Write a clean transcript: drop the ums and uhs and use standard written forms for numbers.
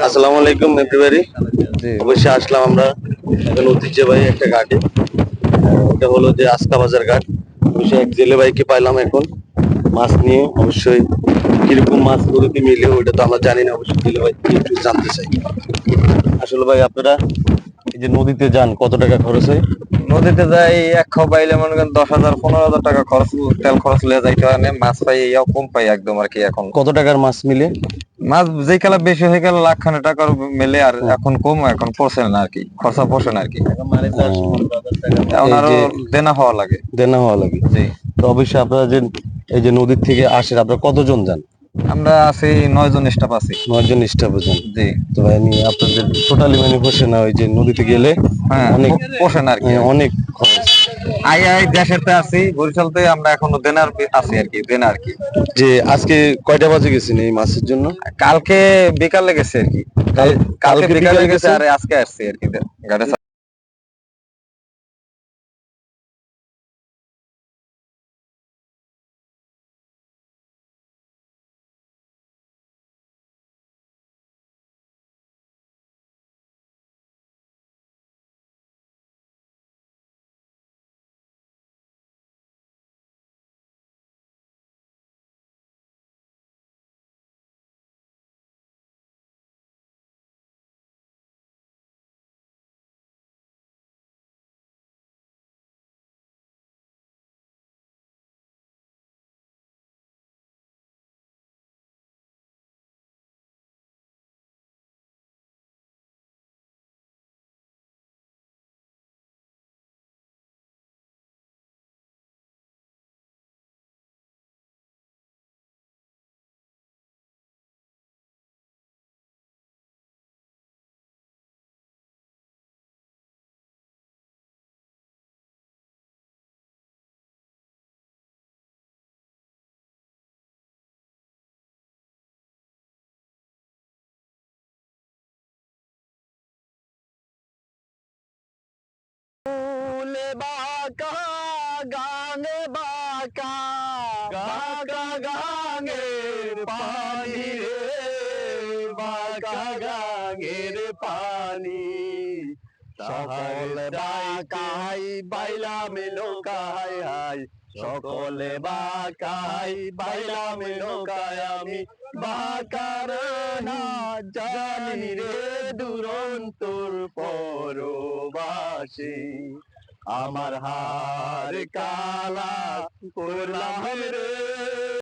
আসসালামু আলাইকুম এভরিবডি। জি। অবশ্যই আসলাম আমরা এখন ঐতিহ্যবাহী একটা ঘাটে। এটা হলো যে আস্কা বাজার ঘাট। অবশ্যই এক জেলে ভাইকে পাইলাম এখন মাছ নিয়ে। অবশ্যই কিরকম মাছ নদীতে মিলে ওইটা তো আমরা জানি না, অবশ্যই জেলে ভাই থেকে একটু জানতে চাই। আসলে ভাই আপনারা এই যে নদীতে যান কত টাকা খরচ হয়? নদীতে যাই এক খাও পাইলে মনে করেন 10,000 15,000 টাকা খরচ, তেল খরচ লিয়ে যাইতে হয় না। মাছ পাই ইয়াও কম পাই একদম আর কি। এখন কত টাকার মাছ মিলে? মাছ যেই কালা বেশি হয়ে গেল লাখ খানে টাকার মেলে, আর হুম। এখন কম, এখন পড়ছে না আর কি, খরচা পড়ছে না আর কি। এখন এই আরো যে দেনা হওয়া লাগে। দেনা হওয়া লাগে। জি। তো অবশ্যই আপনারা যে এই যে নদীর থেকে আসেন আপনারা কতজন যান? আমরা আছি 9 জন স্টাফ আছি। 9 জন স্টাফ যান। জি। তো ভাই আপনাদের টোটালি মানে বসে না ওই যে নদীতে গেলে হ্যাঁ, অনেক পোষে না আর কি। অনেক খরচ। আই দেশেরতে আছি, বরিশালতে আমরা এখনো দেনার আছি আর কি, দেনা আর কি। যে আজকে কয়টা বাজে গেছেন এই মাছের জন্য? কালকে বিকালে গেছে আর কি। কালকে বিকালে গেছে আর আজকে আসছে আর কি গাড়ি। বাঁকা গানে বাঁকা বাঁকা গাঙের পানি রে, বাঁকা গাঙের পানি। সকলে বাঁকাই বাইলাম নৌকায় হাই, সকলে বাঁকাই বাইলাম নৌকায় আমি বাঁকার না জানি রে দুরন্তর পরবাসী। আমার হার কালা করলাম রে।